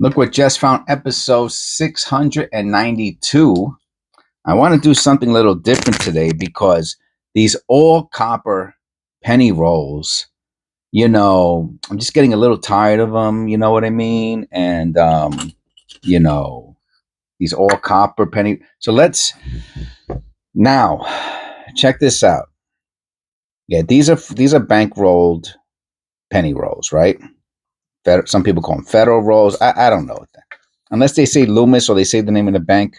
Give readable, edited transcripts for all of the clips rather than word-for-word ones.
Look what just found, episode 692. I want to do something a little different today because these all copper penny rolls, I'm just getting a little tired of them, you know what I mean? And you know, these all copper penny. So let's now check this out. Yeah, these are bankrolled penny rolls, right? Some people call them federal rolls. I don't know what that. Unless they say Loomis or they say the name of the bank,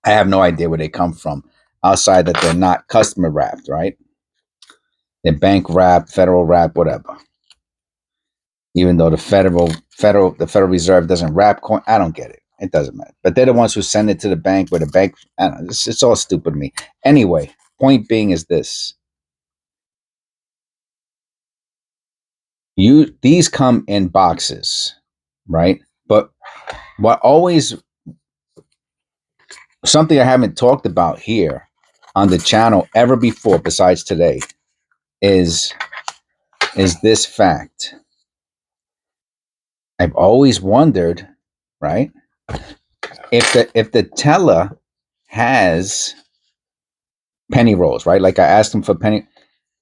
I have no idea where they come from outside that they're not customer wrapped, right? They're bank wrapped, federal wrap, whatever. Even though the Federal Reserve doesn't wrap coin, I don't get it. It doesn't matter. But they're the ones who send it to the bank where the bank, I don't know, it's all stupid to me. Anyway, point being is this. These come in boxes, right? But something I haven't talked about here on the channel ever before besides today is this fact. I've always wondered, right, if the teller has penny rolls, right? Like I asked them for penny,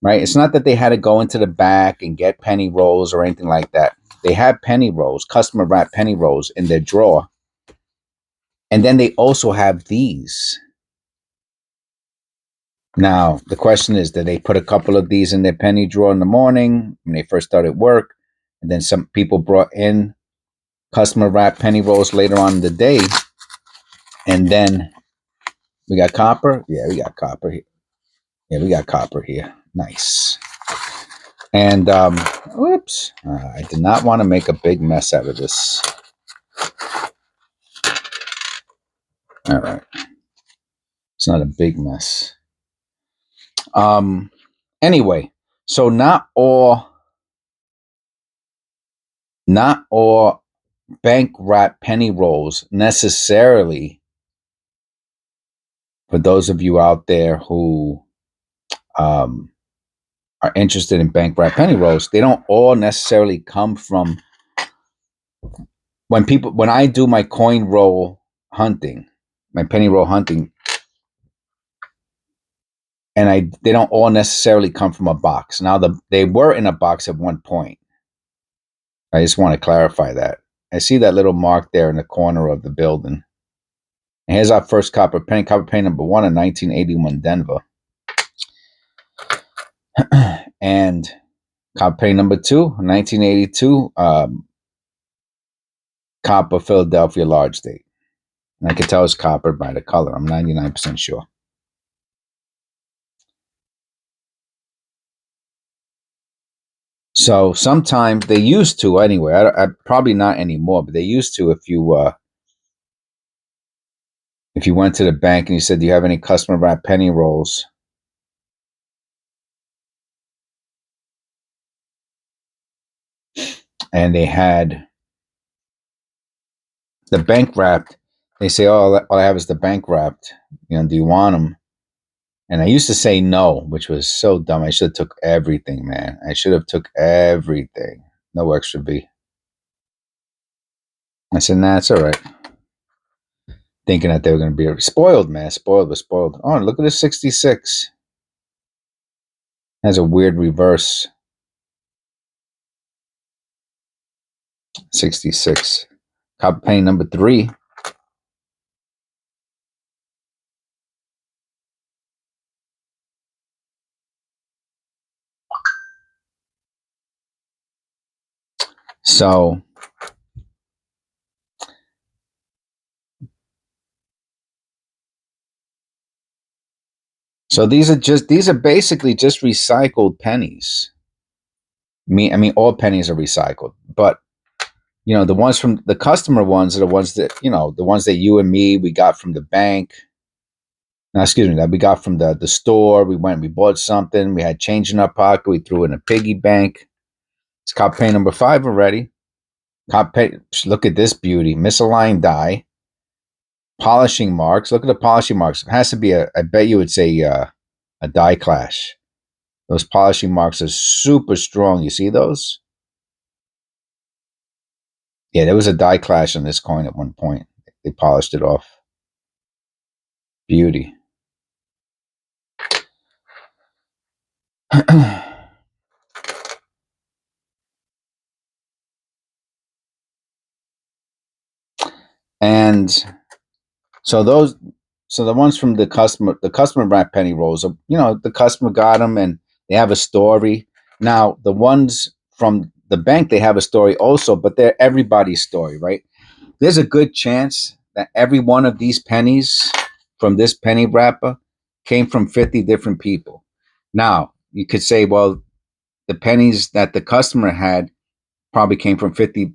right? It's not that they had to go into the back and get penny rolls or anything like that. They have penny rolls, customer wrap penny rolls in their drawer. And then they also have these. Now, the question is, did they put a couple of these in their penny drawer in the morning when they first started work? And then some people brought in customer wrap penny rolls later on in the day. And then we got copper. Yeah, we got copper here. Yeah, we got copper here. Nice. And, whoops. I did not want to make a big mess out of this. All right. It's not a big mess. Anyway, so not all bank wrap penny rolls necessarily, for those of you out there who are interested in bank wrap penny rolls, they don't all necessarily come from when I do my coin roll hunting, my penny roll hunting, and they don't all necessarily come from a box. Now they were in a box at one point. I just want to clarify that. I see that little mark there in the corner of the building. And here's our first copper penny number 1 in 1981 Denver. And copper penny number 2, 1982, copper Philadelphia large date. And I can tell it's copper by the color. I'm 99% sure. So sometimes they used to, anyway. I probably not anymore, but they used to. If you went to the bank and you said, "Do you have any customer wrap penny rolls?" and they had the bank wrapped, they say, "Oh, all I have is the bank wrapped. Do you want them?" And I used to say no, which was so dumb. I should have took everything, man. I should have took everything. No extra B. I said, "Nah, it's all right." Thinking that they were going to be spoiled, man. Spoiled was spoiled. Oh, look at this 66. Has a weird reverse. 66. Copper penny number 3. So these are basically just recycled pennies. I mean, all pennies are recycled, but the ones from the customer ones are the ones that the ones that you and me we got from the bank. No, excuse me, that we got from the store. We bought something. We had change in our pocket. We threw it in a piggy bank. It's copper penny number 5 already. Look at this beauty. Misaligned die. Polishing marks. Look at the polishing marks. It has to be I bet you it's a die clash. Those polishing marks are super strong. You see those? Yeah, there was a die clash on this coin at one point. They polished it off. Beauty. And so the ones from the customer wrap penny rolls, the customer got them and they have a story. Now, the ones from the bank, they have a story also, but they're everybody's story, right? There's a good chance that every one of these pennies from this penny wrapper came from 50 different people. Now, you could say, well, the pennies that the customer had probably came from 50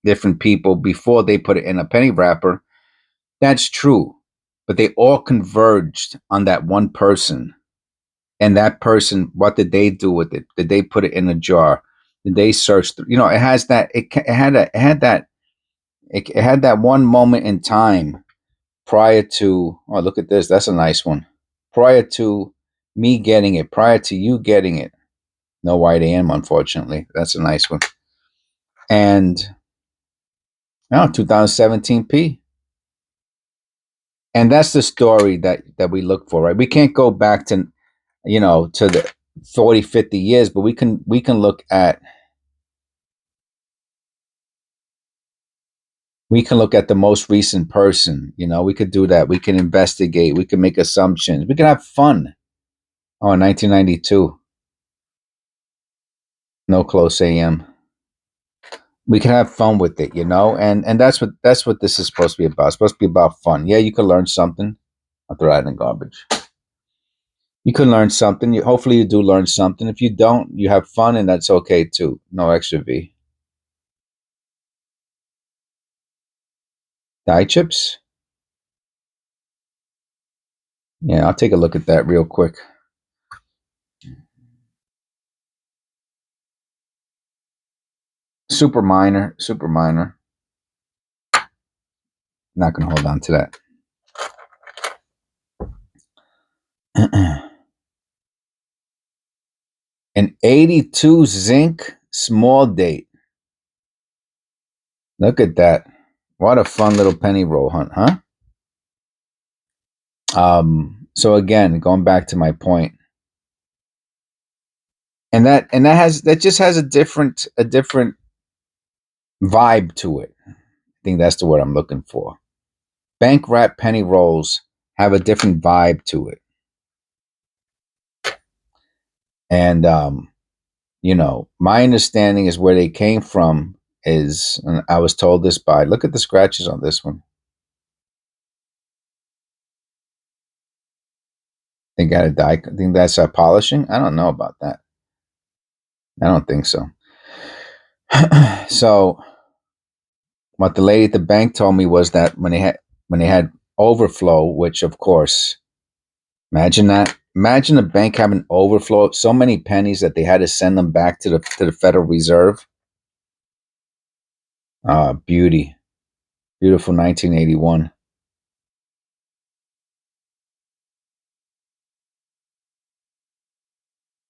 different people before they put it in a penny wrapper. That's true. But they all converged on that one person. And that person, what did they do with it? Did they put it in a jar? Did they search through? It has that. It had that one moment in time prior to. Oh, look at this. That's a nice one. Prior to me getting it. Prior to you getting it. No white AM, unfortunately. That's a nice one. And 2017 P. And that's the story that we look for, right? We can't go back to to the 40, 50 years, but we can look at the most recent person. We could do that. We can investigate. We can make assumptions. We can have fun. Oh, 1992. No close AM. We can have fun with it, and that's what this is supposed to be about. It's supposed to be about fun. Yeah, you can learn something. I'll throw that in the garbage. You can learn something. Hopefully you do learn something. If you don't, you have fun, and that's okay too. No extra V. Die chips? Yeah, I'll take a look at that real quick. Super minor, super minor. Not going to hold on to that. An 82 zinc small date. Look at that. What a fun little penny roll hunt, huh? So again, going back to my point, and that just has a different vibe to it. I think that's the word I'm looking for. Bank wrap penny rolls have a different vibe to it. And my understanding is where they came from is, and I was told this by, look at the scratches on this one. They got a die. I think that's polishing. I don't know about that. I don't think so. So what the lady at the bank told me was that when they had overflow, which of course, imagine that. Imagine a bank having overflow so many pennies that they had to send them back to the Federal Reserve. Beauty. Beautiful 1981.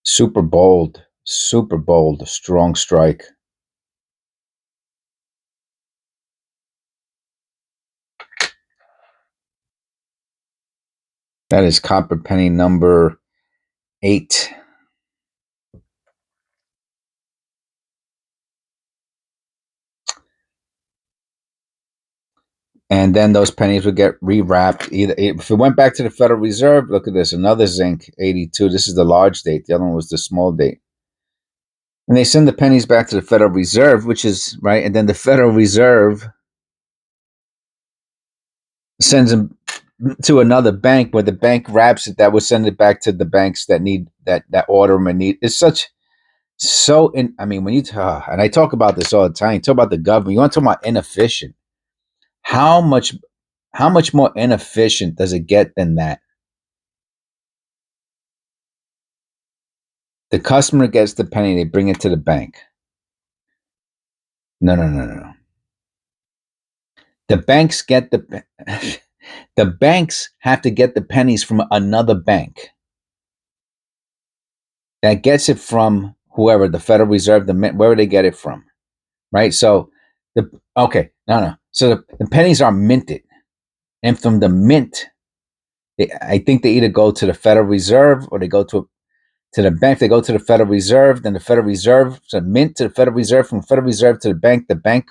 Super bold, strong strike. That is copper penny number 8. And then those pennies would get rewrapped. Either if it went back to the Federal Reserve, look at this, another zinc 82. This is the large date. The other one was the small date. And they send the pennies back to the Federal Reserve, which is right. And then the Federal Reserve sends them to another bank, where the bank wraps it. That would send it back to the banks that need that order them and need. It's I mean, when you and I talk about this all the time. You talk about the government. You want to talk about inefficient. How much more inefficient does it get than that? The customer gets the penny, they bring it to the bank. No. The banks get the banks have to get the pennies from another bank that gets it from whoever, the Federal Reserve, wherever they get it from, right? So Okay, no. So the pennies are minted, and from the mint, I think they either go to the Federal Reserve or they go to the bank. They go to the Federal Reserve, then the Federal Reserve, so mint to the Federal Reserve, from the Federal Reserve to the bank. The bank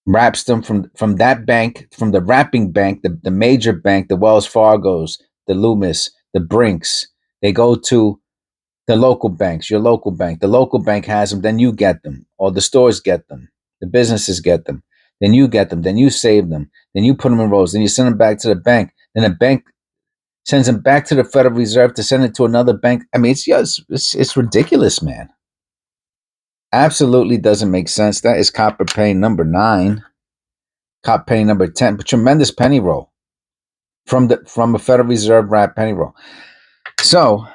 wraps them from that bank, from the wrapping bank, the major bank, the Wells Fargos, the Loomis, the Brinks. They go to the local banks, your local bank. The local bank has them, then you get them, or the stores get them, the businesses get them, then you get them, then you save them, then you put them in rolls, then you send them back to the bank, then the bank sends them back to the Federal Reserve to send it to another bank. I mean, it's ridiculous, man. Absolutely doesn't make sense. That is copper penny number 9, copper penny number 10. But tremendous penny roll from a Federal Reserve wrap penny roll. So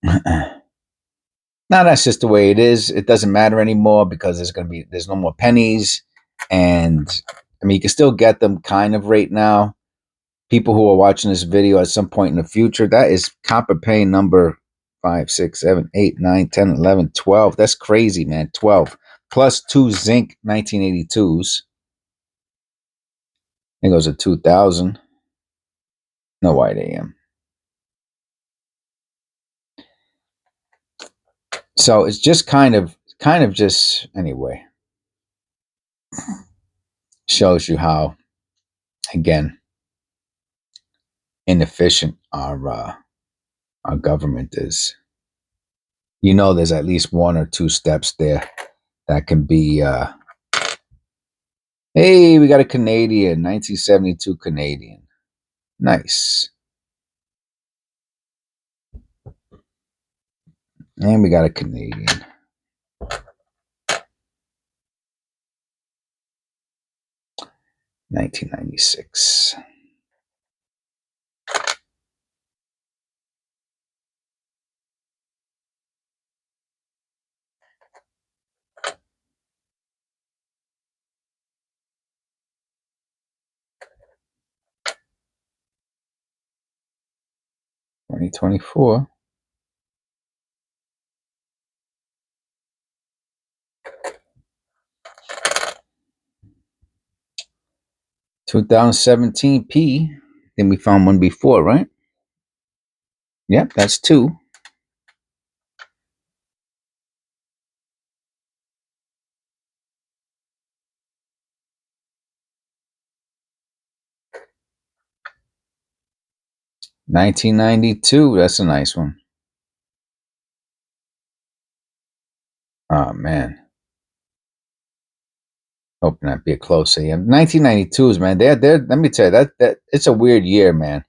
now that's just the way it is. It doesn't matter anymore because there's no more pennies, and I mean you can still get them kind of right now. People who are watching this video at some point in the future, that is copper penny number 5, 6, 7, 8, 9, 10, 11, 12. That's crazy, man. 12 plus 2 zinc 1982s. It goes to 2000. No white AM. So it's just kind of just anyway. Shows you how, again, inefficient our government is. You know, there's at least 1 or 2 steps there that can be. Hey, we got a Canadian, 1972 Canadian. Nice. And we got a Canadian. 1996. $2024. 2017 P. Then we found one before, right? Yep, that's 2. 1992. That's a nice one. Oh man. Hoping that be a close AM. 1992s, man. They're let me tell you, that it's a weird year, man.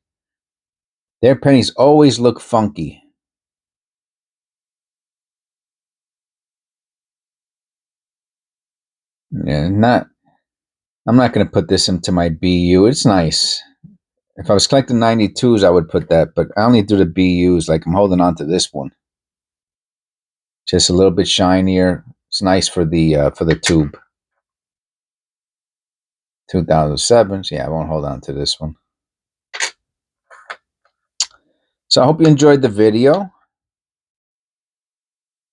Their pennies always look funky. Yeah, I'm not gonna put this into my BU. It's nice. If I was collecting 92s, I would put that, but I only do the BUs. Like I'm holding on to this one. Just a little bit shinier. It's nice for the tube. 2007. So yeah, I won't hold on to this one. So I hope you enjoyed the video.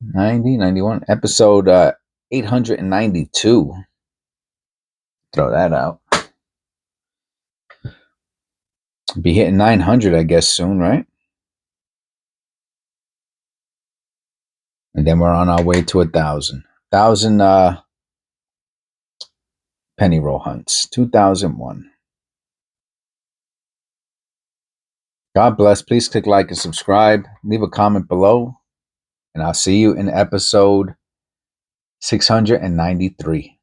90, 91, episode 892. Throw that out. Be hitting 900, I guess, soon, right? And then we're on our way to 1,000. 1,000 penny roll hunts. 2001. God bless. Please click like and subscribe. Leave a comment below. And I'll see you in episode 693.